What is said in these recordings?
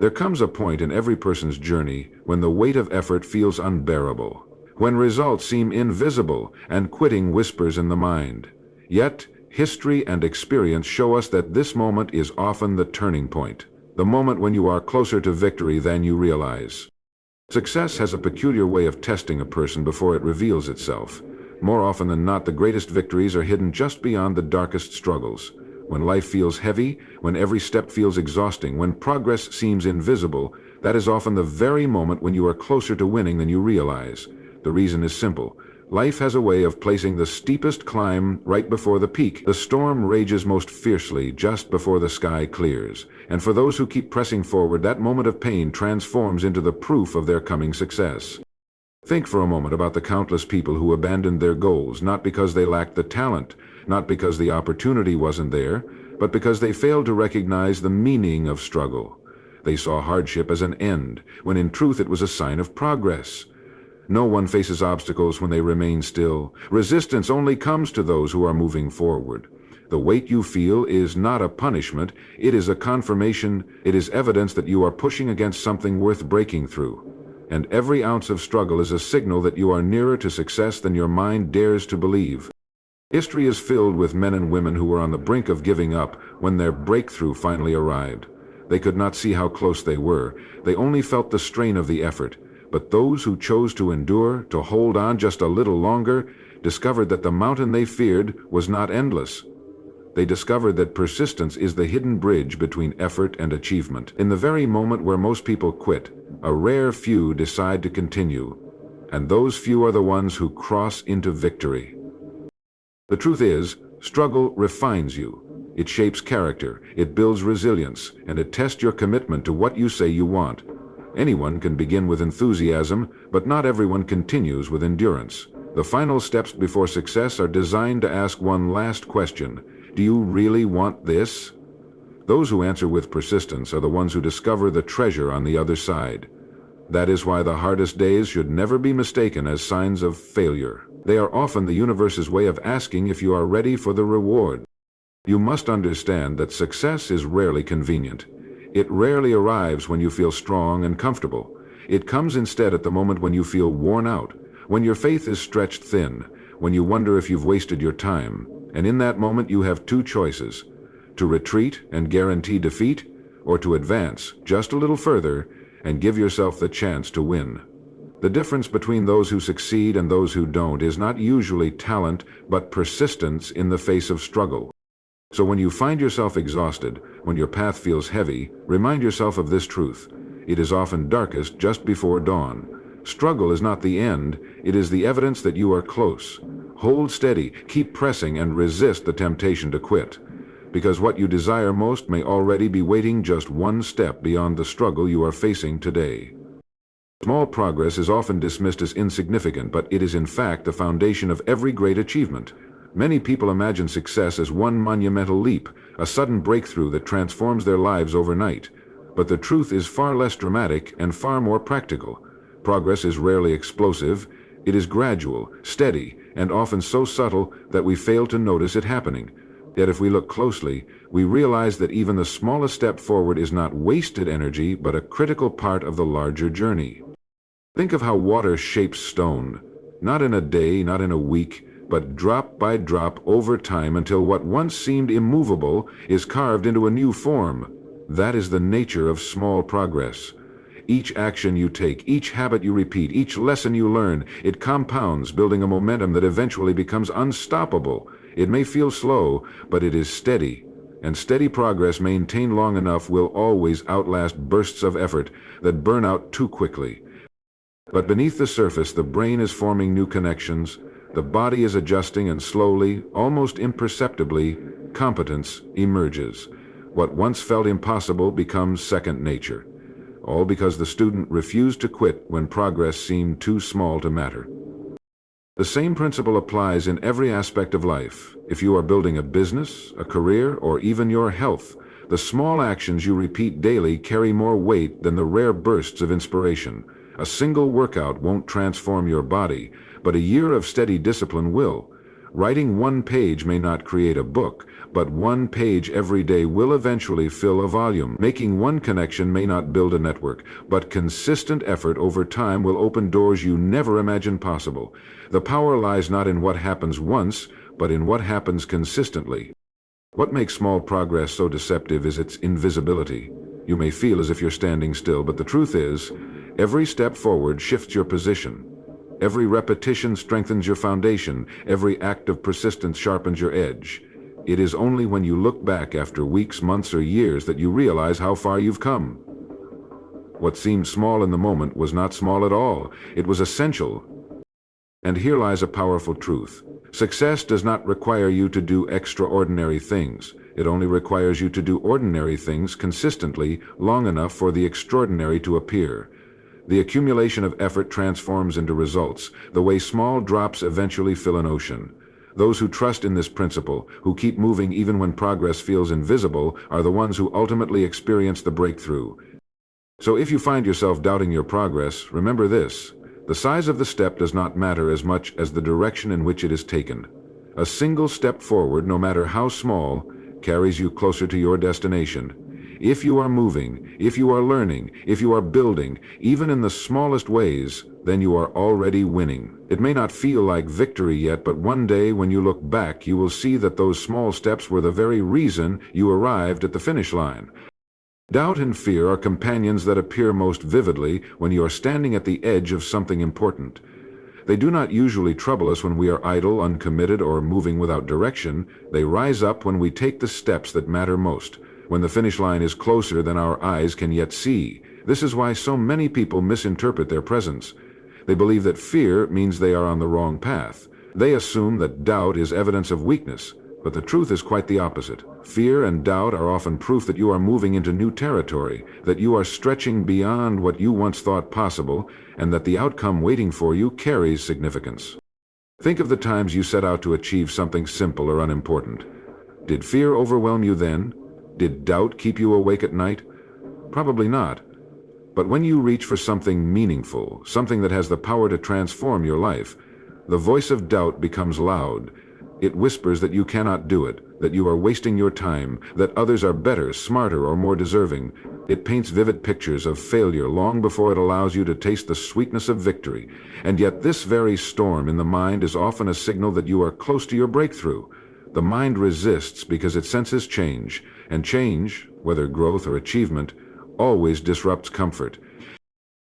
There comes a point in every person's journey when the weight of effort feels unbearable, when results seem invisible and quitting whispers in the mind. Yet, history and experience show us that this moment is often the turning point, the moment when you are closer to victory than you realize. Success has a peculiar way of testing a person before it reveals itself. More often than not, the greatest victories are hidden just beyond the darkest struggles. When life feels heavy, when every step feels exhausting, when progress seems invisible, that is often the very moment when you are closer to winning than you realize. The reason is simple. Life has a way of placing the steepest climb right before the peak. The storm rages most fiercely just before the sky clears. And for those who keep pressing forward, that moment of pain transforms into the proof of their coming success. Think for a moment about the countless people who abandoned their goals, not because they lacked the talent, not because the opportunity wasn't there, but because they failed to recognize the meaning of struggle. They saw hardship as an end, when in truth it was a sign of progress. No one faces obstacles when they remain still. Resistance only comes to those who are moving forward. The weight you feel is not a punishment, it is a confirmation, it is evidence that you are pushing against something worth breaking through. And every ounce of struggle is a signal that you are nearer to success than your mind dares to believe. History is filled with men and women who were on the brink of giving up when their breakthrough finally arrived. They could not see how close they were. They only felt the strain of the effort. But those who chose to endure, to hold on just a little longer, discovered that the mountain they feared was not endless. They discovered that persistence is the hidden bridge between effort and achievement. In the very moment where most people quit, a rare few decide to continue, and those few are the ones who cross into victory. The truth is, struggle refines you. It shapes character, it builds resilience, and it tests your commitment to what you say you want. Anyone can begin with enthusiasm, but not everyone continues with endurance. The final steps before success are designed to ask one last question. Do you really want this? Those who answer with persistence are the ones who discover the treasure on the other side. That is why the hardest days should never be mistaken as signs of failure. They are often the universe's way of asking if you are ready for the reward. You must understand that success is rarely convenient. It rarely arrives when you feel strong and comfortable. It comes instead at the moment when you feel worn out, when your faith is stretched thin, when you wonder if you've wasted your time. And in that moment you have two choices: to retreat and guarantee defeat, or to advance just a little further and give yourself the chance to win. The difference between those who succeed and those who don't is not usually talent, but persistence in the face of struggle. So when you find yourself exhausted, when your path feels heavy, remind yourself of this truth. It is often darkest just before dawn. Struggle is not the end, it is the evidence that you are close. Hold steady, keep pressing, and resist the temptation to quit. Because what you desire most may already be waiting just one step beyond the struggle you are facing today. Small progress is often dismissed as insignificant, but it is in fact the foundation of every great achievement. Many people imagine success as one monumental leap, a sudden breakthrough that transforms their lives overnight. But the truth is far less dramatic and far more practical. Progress is rarely explosive. It is gradual, steady, and often so subtle that we fail to notice it happening. Yet if we look closely, we realize that even the smallest step forward is not wasted energy, but a critical part of the larger journey. Think of how water shapes stone, not in a day, not in a week, but drop by drop over time until what once seemed immovable is carved into a new form. That is the nature of small progress. Each action you take, each habit you repeat, each lesson you learn, it compounds, building a momentum that eventually becomes unstoppable. It may feel slow, but it is steady. And steady progress maintained long enough will always outlast bursts of effort that burn out too quickly. But beneath the surface, the brain is forming new connections, the body is adjusting, and slowly, almost imperceptibly, competence emerges. What once felt impossible becomes second nature. All because the student refused to quit when progress seemed too small to matter. The same principle applies in every aspect of life. If you are building a business, a career, or even your health, the small actions you repeat daily carry more weight than the rare bursts of inspiration. A single workout won't transform your body, but a year of steady discipline will. Writing one page may not create a book, but one page every day will eventually fill a volume. Making one connection may not build a network, but consistent effort over time will open doors you never imagined possible. The power lies not in what happens once, but in what happens consistently. What makes small progress so deceptive is its invisibility. You may feel as if you're standing still, but the truth is, every step forward shifts your position. Every repetition strengthens your foundation. Every act of persistence sharpens your edge. It is only when you look back after weeks, months, or years that you realize how far you've come. What seemed small in the moment was not small at all. It was essential. And here lies a powerful truth. Success does not require you to do extraordinary things. It only requires you to do ordinary things consistently long enough for the extraordinary to appear. The accumulation of effort transforms into results, the way small drops eventually fill an ocean. Those who trust in this principle, who keep moving even when progress feels invisible, are the ones who ultimately experience the breakthrough. So if you find yourself doubting your progress, remember this. The size of the step does not matter as much as the direction in which it is taken. A single step forward, no matter how small, carries you closer to your destination. If you are moving, if you are learning, if you are building, even in the smallest ways, then you are already winning. It may not feel like victory yet, but one day when you look back, you will see that those small steps were the very reason you arrived at the finish line. Doubt and fear are companions that appear most vividly when you are standing at the edge of something important. They do not usually trouble us when we are idle, uncommitted, or moving without direction. They rise up when we take the steps that matter most, when the finish line is closer than our eyes can yet see. This is why so many people misinterpret their presence. They believe that fear means they are on the wrong path. They assume that doubt is evidence of weakness, but the truth is quite the opposite. Fear and doubt are often proof that you are moving into new territory, that you are stretching beyond what you once thought possible, and that the outcome waiting for you carries significance. Think of the times you set out to achieve something simple or unimportant. Did fear overwhelm you then? Did doubt keep you awake at night? Probably not. But when you reach for something meaningful, something that has the power to transform your life, the voice of doubt becomes loud. It whispers that you cannot do it, that you are wasting your time, that others are better, smarter, or more deserving. It paints vivid pictures of failure long before it allows you to taste the sweetness of victory. And yet this very storm in the mind is often a signal that you are close to your breakthrough. The mind resists because it senses change, and change, whether growth or achievement, always disrupts comfort.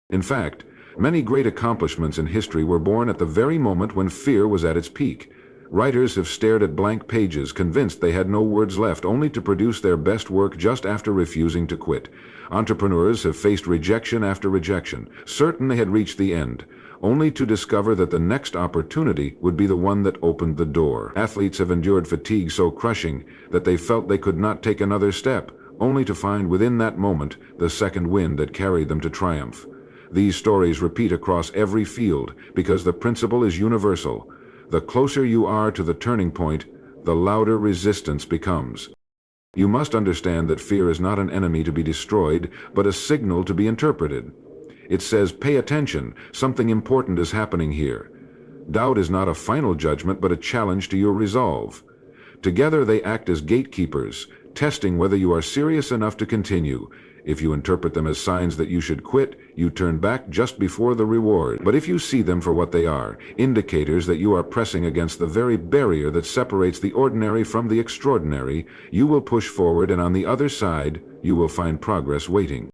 In fact, many great accomplishments in history were born at the very moment when fear was at its peak. Writers have stared at blank pages, convinced they had no words left, only to produce their best work just after refusing to quit. Entrepreneurs have faced rejection after rejection, certain they had reached the end, only to discover that the next opportunity would be the one that opened the door. Athletes have endured fatigue so crushing that they felt they could not take another step, only to find within that moment the second wind that carried them to triumph. These stories repeat across every field because the principle is universal. The closer you are to the turning point, the louder resistance becomes. You must understand that fear is not an enemy to be destroyed, but a signal to be interpreted. It says, pay attention, something important is happening here. Doubt is not a final judgment, but a challenge to your resolve. Together they act as gatekeepers, testing whether you are serious enough to continue. If you interpret them as signs that you should quit, you turn back just before the reward. But if you see them for what they are, indicators that you are pressing against the very barrier that separates the ordinary from the extraordinary, you will push forward, and on the other side, you will find progress waiting.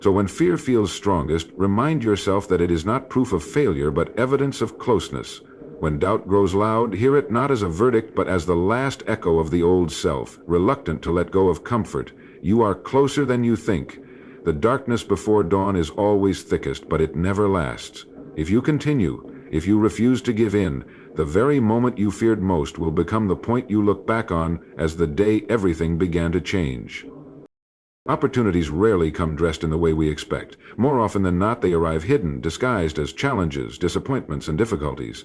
So when fear feels strongest, remind yourself that it is not proof of failure, but evidence of closeness. When doubt grows loud, hear it not as a verdict, but as the last echo of the old self, reluctant to let go of comfort. You are closer than you think. The darkness before dawn is always thickest, but it never lasts. If you continue, if you refuse to give in, the very moment you feared most will become the point you look back on as the day everything began to change. Opportunities rarely come dressed in the way we expect. More often than not, they arrive hidden, disguised as challenges, disappointments, and difficulties.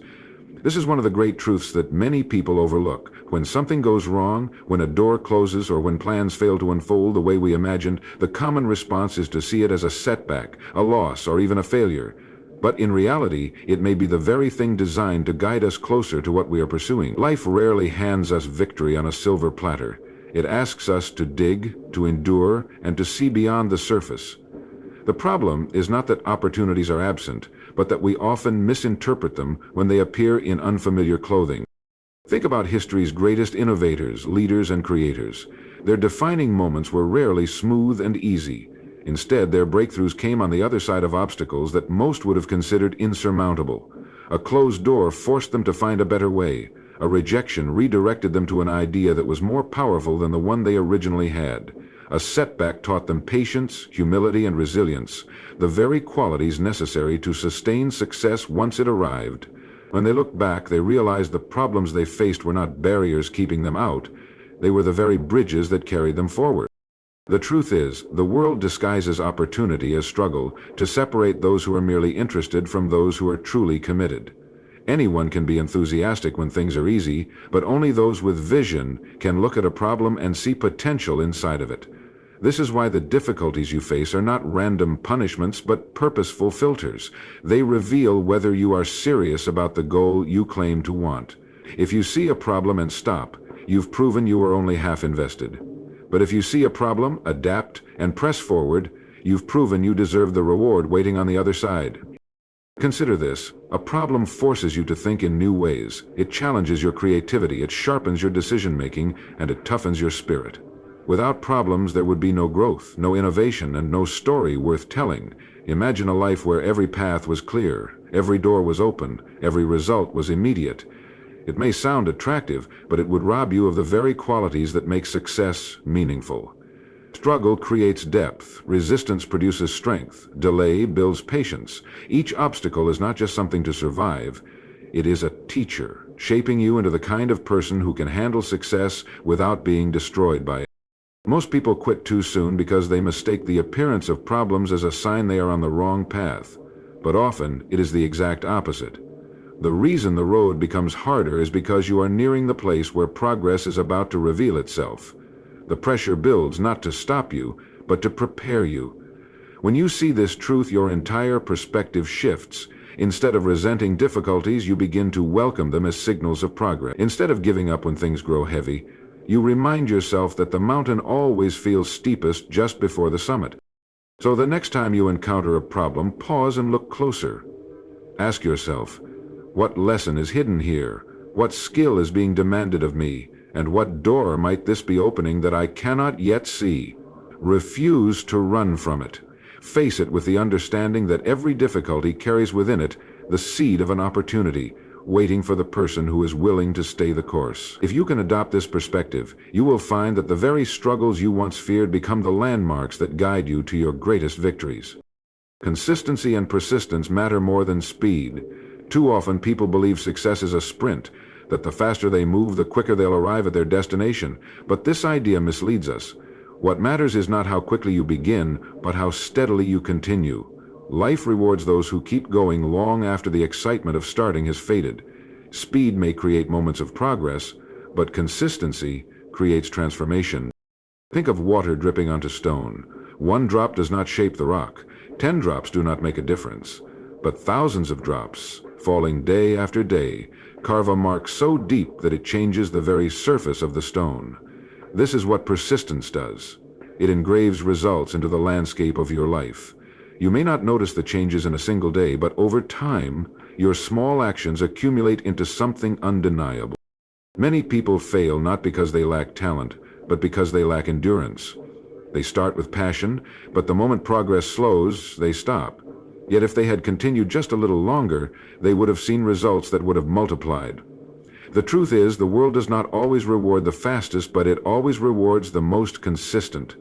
This is one of the great truths that many people overlook. When something goes wrong, when a door closes, or when plans fail to unfold the way we imagined, the common response is to see it as a setback, a loss, or even a failure. But in reality, it may be the very thing designed to guide us closer to what we are pursuing. Life rarely hands us victory on a silver platter. It asks us to dig, to endure, and to see beyond the surface. The problem is not that opportunities are absent, but that we often misinterpret them when they appear in unfamiliar clothing. Think about history's greatest innovators, leaders, and creators. Their defining moments were rarely smooth and easy. Instead, their breakthroughs came on the other side of obstacles that most would have considered insurmountable. A closed door forced them to find a better way. A rejection redirected them to an idea that was more powerful than the one they originally had. A setback taught them patience, humility, and resilience, the very qualities necessary to sustain success once it arrived. When they looked back, they realized the problems they faced were not barriers keeping them out. They were the very bridges that carried them forward. The truth is, the world disguises opportunity as struggle to separate those who are merely interested from those who are truly committed. Anyone can be enthusiastic when things are easy, but only those with vision can look at a problem and see potential inside of it. This is why the difficulties you face are not random punishments but purposeful filters. They reveal whether you are serious about the goal you claim to want. If you see a problem and stop, you've proven you are only half invested. But if you see a problem, adapt, and press forward, you've proven you deserve the reward waiting on the other side. Consider this. A problem forces you to think in new ways. It challenges your creativity, it sharpens your decision-making, and it toughens your spirit. Without problems, there would be no growth, no innovation, and no story worth telling. Imagine a life where every path was clear, every door was open, every result was immediate. It may sound attractive, but it would rob you of the very qualities that make success meaningful. Struggle creates depth, resistance produces strength, delay builds patience. Each obstacle is not just something to survive, it is a teacher, shaping you into the kind of person who can handle success without being destroyed by it. Most people quit too soon because they mistake the appearance of problems as a sign they are on the wrong path. But often, it is the exact opposite. The reason the road becomes harder is because you are nearing the place where progress is about to reveal itself. The pressure builds not to stop you, but to prepare you. When you see this truth, your entire perspective shifts. Instead of resenting difficulties, you begin to welcome them as signals of progress. Instead of giving up when things grow heavy, you remind yourself that the mountain always feels steepest just before the summit. So the next time you encounter a problem, pause and look closer. Ask yourself, what lesson is hidden here? What skill is being demanded of me? And what door might this be opening that I cannot yet see? Refuse to run from it. Face it with the understanding that every difficulty carries within it the seed of an opportunity, waiting for the person who is willing to stay the course. If you can adopt this perspective, you will find that the very struggles you once feared become the landmarks that guide you to your greatest victories. Consistency and persistence matter more than speed. Too often people believe success is a sprint, that the faster they move, the quicker they'll arrive at their destination. But this idea misleads us. What matters is not how quickly you begin, but how steadily you continue. Life rewards those who keep going long after the excitement of starting has faded. Speed may create moments of progress, but consistency creates transformation. Think of water dripping onto stone. One drop does not shape the rock. 10 drops do not make a difference. But thousands of drops, falling day after day, carve a mark so deep that it changes the very surface of the stone. This is what persistence does. It engraves results into the landscape of your life. You may not notice the changes in a single day, but over time, your small actions accumulate into something undeniable. Many people fail not because they lack talent, but because they lack endurance. They start with passion, but the moment progress slows, they stop. Yet if they had continued just a little longer, they would have seen results that would have multiplied. The truth is, the world does not always reward the fastest, but it always rewards the most consistent.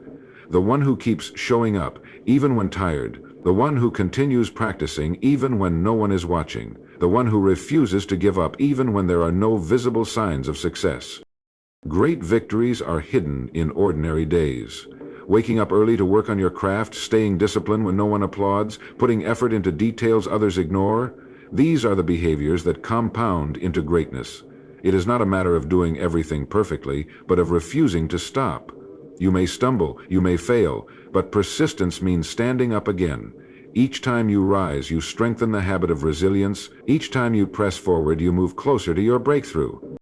The one who keeps showing up, even when tired. The one who continues practicing, even when no one is watching. The one who refuses to give up, even when there are no visible signs of success. Great victories are hidden in ordinary days. Waking up early to work on your craft, staying disciplined when no one applauds, putting effort into details others ignore. These are the behaviors that compound into greatness. It is not a matter of doing everything perfectly, but of refusing to stop. You may stumble, you may fail, but persistence means standing up again. Each time you rise, you strengthen the habit of resilience. Each time you press forward, you move closer to your breakthrough.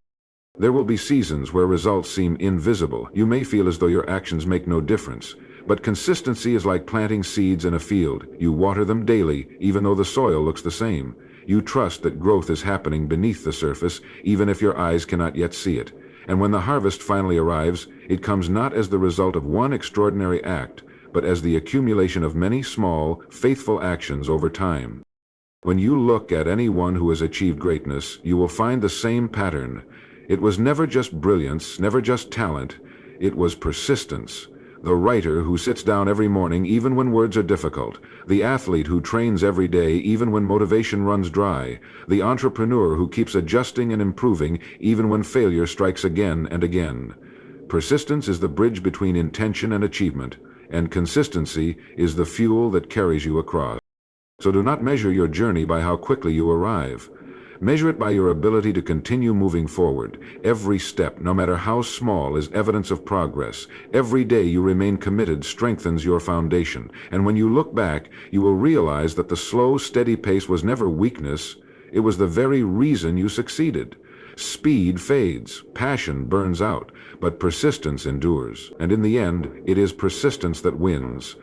There will be seasons where results seem invisible. You may feel as though your actions make no difference. But consistency is like planting seeds in a field. You water them daily, even though the soil looks the same. You trust that growth is happening beneath the surface, even if your eyes cannot yet see it. And when the harvest finally arrives, it comes not as the result of one extraordinary act, but as the accumulation of many small, faithful actions over time. When you look at anyone who has achieved greatness, you will find the same pattern. It was never just brilliance, never just talent. It was persistence. The writer who sits down every morning even when words are difficult, the athlete who trains every day even when motivation runs dry, the entrepreneur who keeps adjusting and improving even when failure strikes again and again. Persistence is the bridge between intention and achievement, and consistency is the fuel that carries you across. So do not measure your journey by how quickly you arrive. Measure it by your ability to continue moving forward. Every step, no matter how small, is evidence of progress. Every day you remain committed strengthens your foundation. And when you look back, you will realize that the slow, steady pace was never weakness. It was the very reason you succeeded. Speed fades, passion burns out, but persistence endures. And in the end, it is persistence that wins.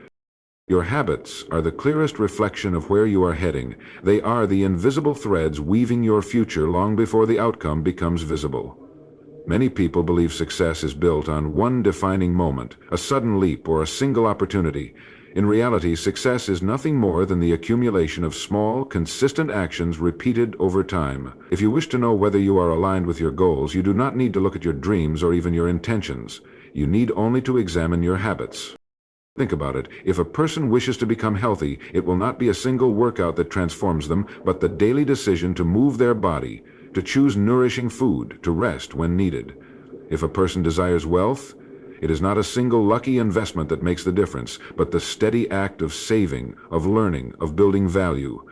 Your habits are the clearest reflection of where you are heading. They are the invisible threads weaving your future long before the outcome becomes visible. Many people believe success is built on one defining moment, a sudden leap, or a single opportunity. In reality, success is nothing more than the accumulation of small, consistent actions repeated over time. If you wish to know whether you are aligned with your goals, you do not need to look at your dreams or even your intentions. You need only to examine your habits. Think about it. If a person wishes to become healthy, it will not be a single workout that transforms them, but the daily decision to move their body, to choose nourishing food, to rest when needed. If a person desires wealth, it is not a single lucky investment that makes the difference, but the steady act of saving, of learning, of building value.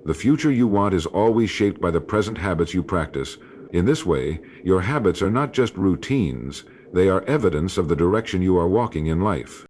The future you want is always shaped by the present habits you practice. In this way, your habits are not just routines, they are evidence of the direction you are walking in life.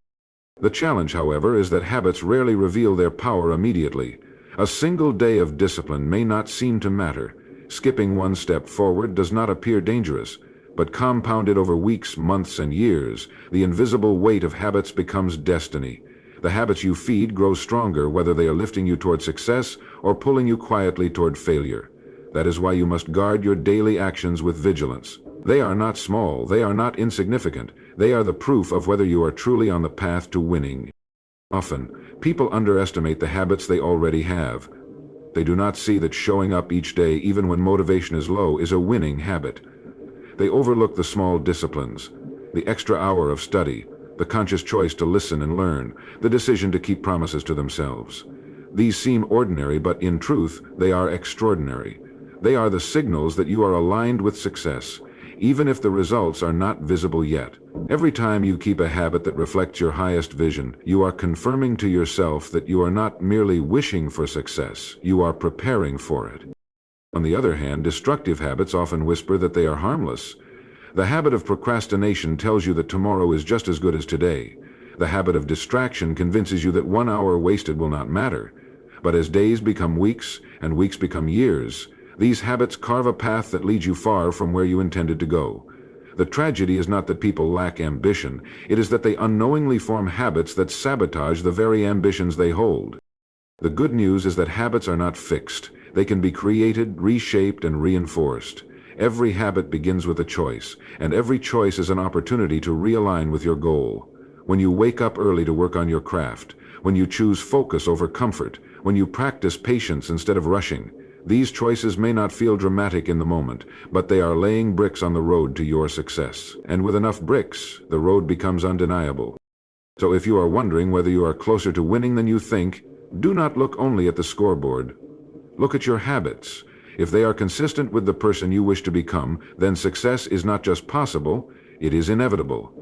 The challenge, however, is that habits rarely reveal their power immediately. A single day of discipline may not seem to matter. Skipping one step forward does not appear dangerous, but compounded over weeks, months, and years, the invisible weight of habits becomes destiny. The habits you feed grow stronger whether they are lifting you toward success or pulling you quietly toward failure. That is why you must guard your daily actions with vigilance. They are not small, they are not insignificant. They are the proof of whether you are truly on the path to winning. Often, people underestimate the habits they already have. They do not see that showing up each day, even when motivation is low, is a winning habit. They overlook the small disciplines, the extra hour of study, the conscious choice to listen and learn, the decision to keep promises to themselves. These seem ordinary, but in truth, they are extraordinary. They are the signals that you are aligned with success, even if the results are not visible yet. Every time you keep a habit that reflects your highest vision, you are confirming to yourself that you are not merely wishing for success, you are preparing for it. On the other hand, destructive habits often whisper that they are harmless. The habit of procrastination tells you that tomorrow is just as good as today. The habit of distraction convinces you that 1 hour wasted will not matter. But as days become weeks and weeks become years, these habits carve a path that leads you far from where you intended to go. The tragedy is not that people lack ambition, it is that they unknowingly form habits that sabotage the very ambitions they hold. The good news is that habits are not fixed. They can be created, reshaped, and reinforced. Every habit begins with a choice, and every choice is an opportunity to realign with your goal. When you wake up early to work on your craft, when you choose focus over comfort, when you practice patience instead of rushing, these choices may not feel dramatic in the moment, but they are laying bricks on the road to your success. And with enough bricks, the road becomes undeniable. So if you are wondering whether you are closer to winning than you think, do not look only at the scoreboard. Look at your habits. If they are consistent with the person you wish to become, then success is not just possible, it is inevitable.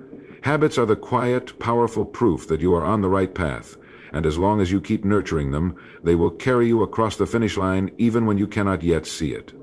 Habits are the quiet, powerful proof that you are on the right path. And as long as you keep nurturing them, they will carry you across the finish line even when you cannot yet see it.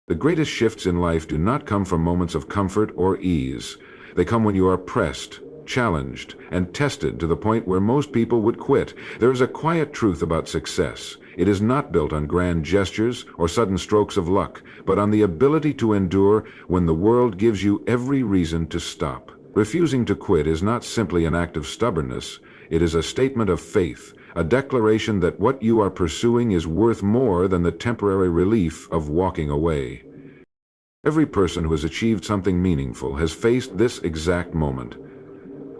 The greatest shifts in life do not come from moments of comfort or ease. They come when you are pressed, challenged and tested to the point where most people would quit. There is a quiet truth about success. It is not built on grand gestures or sudden strokes of luck, but on the ability to endure when the world gives you every reason to stop. Refusing to quit is not simply an act of stubbornness. It is a statement of faith, a declaration that what you are pursuing is worth more than the temporary relief of walking away. Every person who has achieved something meaningful has faced this exact moment.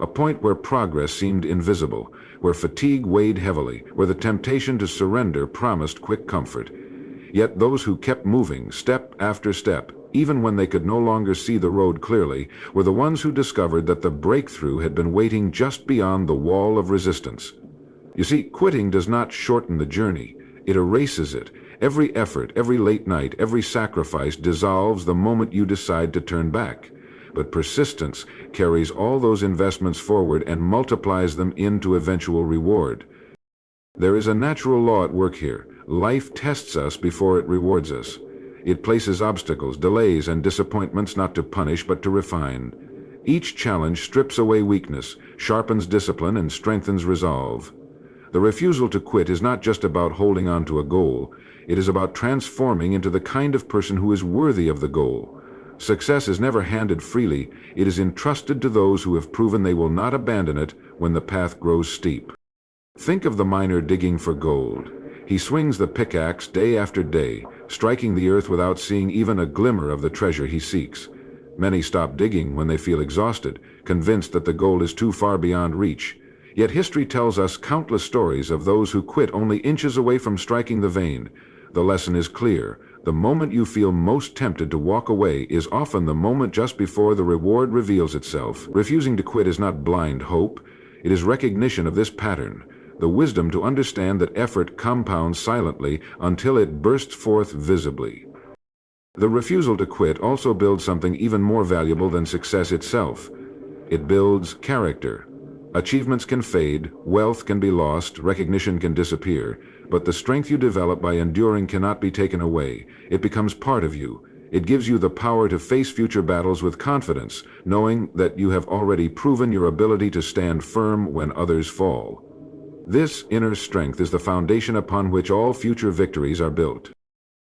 A point where progress seemed invisible, where fatigue weighed heavily, where the temptation to surrender promised quick comfort. Yet those who kept moving, step after step, even when they could no longer see the road clearly, were the ones who discovered that the breakthrough had been waiting just beyond the wall of resistance. You see, quitting does not shorten the journey. It erases it. Every effort, every late night, every sacrifice dissolves the moment you decide to turn back. But persistence carries all those investments forward and multiplies them into eventual reward. There is a natural law at work here. Life tests us before it rewards us. It places obstacles, delays, and disappointments not to punish but to refine. Each challenge strips away weakness, sharpens discipline, and strengthens resolve. The refusal to quit is not just about holding on to a goal. It is about transforming into the kind of person who is worthy of the goal. Success is never handed freely. It is entrusted to those who have proven they will not abandon it when the path grows steep. Think of the miner digging for gold. He swings the pickaxe day after day, striking the earth without seeing even a glimmer of the treasure he seeks. Many stop digging when they feel exhausted, convinced that the gold is too far beyond reach. Yet history tells us countless stories of those who quit only inches away from striking the vein. The lesson is clear. The moment you feel most tempted to walk away is often the moment just before the reward reveals itself. Refusing to quit is not blind hope. It is recognition of this pattern, the wisdom to understand that effort compounds silently until it bursts forth visibly. The refusal to quit also builds something even more valuable than success itself. It builds character. Achievements can fade, wealth can be lost, recognition can disappear, but the strength you develop by enduring cannot be taken away. It becomes part of you. It gives you the power to face future battles with confidence, knowing that you have already proven your ability to stand firm when others fall. This inner strength is the foundation upon which all future victories are built.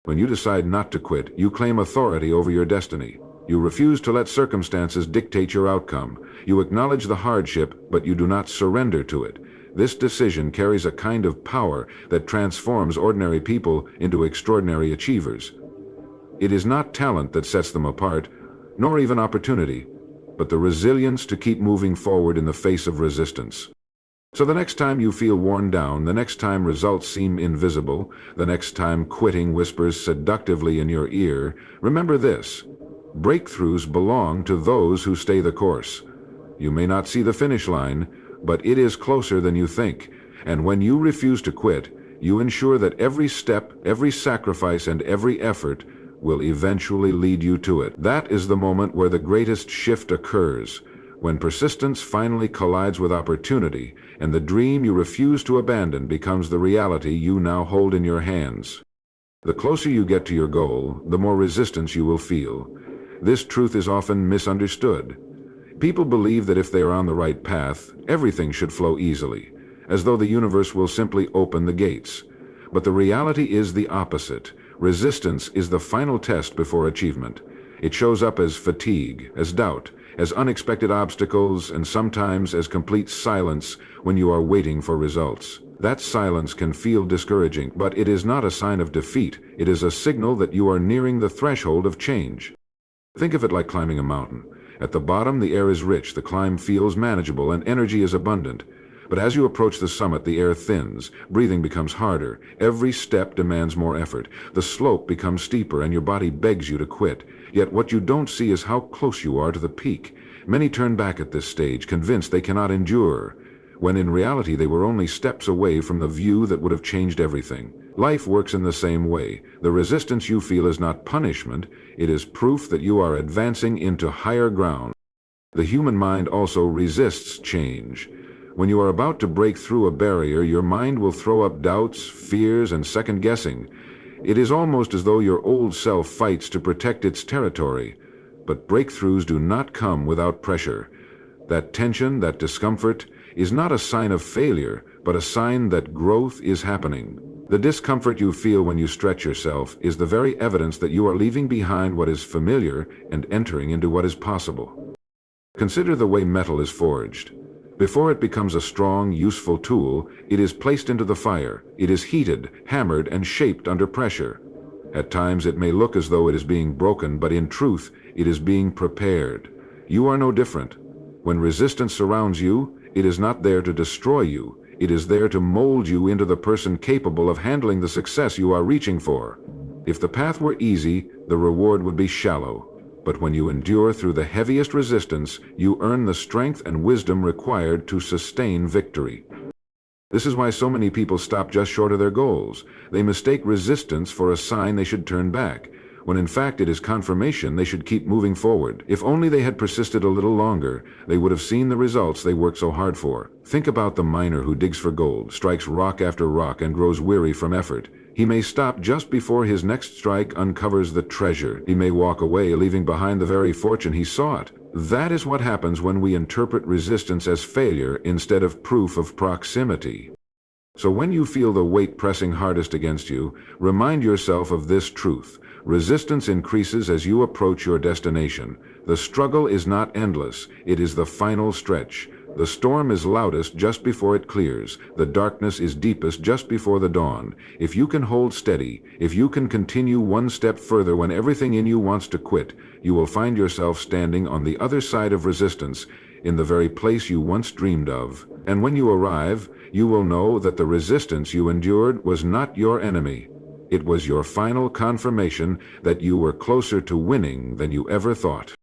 When you decide not to quit, you claim authority over your destiny. You refuse to let circumstances dictate your outcome. You acknowledge the hardship, but you do not surrender to it. This decision carries a kind of power that transforms ordinary people into extraordinary achievers. It is not talent that sets them apart, nor even opportunity, but the resilience to keep moving forward in the face of resistance. So the next time you feel worn down, the next time results seem invisible, the next time quitting whispers seductively in your ear, remember this: breakthroughs belong to those who stay the course. You may not see the finish line, but it is closer than you think. And when you refuse to quit, you ensure that every step, every sacrifice, and every effort will eventually lead you to it. That is the moment where the greatest shift occurs, when persistence finally collides with opportunity, and the dream you refuse to abandon becomes the reality you now hold in your hands. The closer you get to your goal, the more resistance you will feel. This truth is often misunderstood. People believe that if they are on the right path, everything should flow easily, as though the universe will simply open the gates. But the reality is the opposite. Resistance is the final test before achievement. It shows up as fatigue, as doubt, as unexpected obstacles, and sometimes as complete silence when you are waiting for results. That silence can feel discouraging, but it is not a sign of defeat. It is a signal that you are nearing the threshold of change. Think of it like climbing a mountain. At the bottom, the air is rich, the climb feels manageable, and energy is abundant. But as you approach the summit, the air thins, breathing becomes harder, every step demands more effort, the slope becomes steeper, and your body begs you to quit. Yet what you don't see is how close you are to the peak. Many turn back at this stage, convinced they cannot endure, when in reality they were only steps away from the view that would have changed everything. Life works in the same way. The resistance you feel is not punishment, it is proof that you are advancing into higher ground. The human mind also resists change. When you are about to break through a barrier, your mind will throw up doubts, fears, and second-guessing. It is almost as though your old self fights to protect its territory. But breakthroughs do not come without pressure. That tension, that discomfort, is not a sign of failure, but a sign that growth is happening. The discomfort you feel when you stretch yourself is the very evidence that you are leaving behind what is familiar and entering into what is possible. Consider the way metal is forged. Before it becomes a strong, useful tool, it is placed into the fire. It is heated, hammered, and shaped under pressure. At times it may look as though it is being broken, but in truth, it is being prepared. You are no different. When resistance surrounds you, it is not there to destroy you. It is there to mold you into the person capable of handling the success you are reaching for. If the path were easy, the reward would be shallow. But when you endure through the heaviest resistance, you earn the strength and wisdom required to sustain victory. This is why so many people stop just short of their goals. They mistake resistance for a sign they should turn back, when in fact it is confirmation they should keep moving forward. If only they had persisted a little longer, they would have seen the results they worked so hard for. Think about the miner who digs for gold, strikes rock after rock, and grows weary from effort. He may stop just before his next strike uncovers the treasure. He may walk away, leaving behind the very fortune he sought. That is what happens when we interpret resistance as failure instead of proof of proximity. So when you feel the weight pressing hardest against you, remind yourself of this truth. Resistance increases as you approach your destination. The struggle is not endless, it is the final stretch. The storm is loudest just before it clears. The darkness is deepest just before the dawn. If you can hold steady, if you can continue one step further when everything in you wants to quit, you will find yourself standing on the other side of resistance, in the very place you once dreamed of. And when you arrive, you will know that the resistance you endured was not your enemy. It was your final confirmation that you were closer to winning than you ever thought.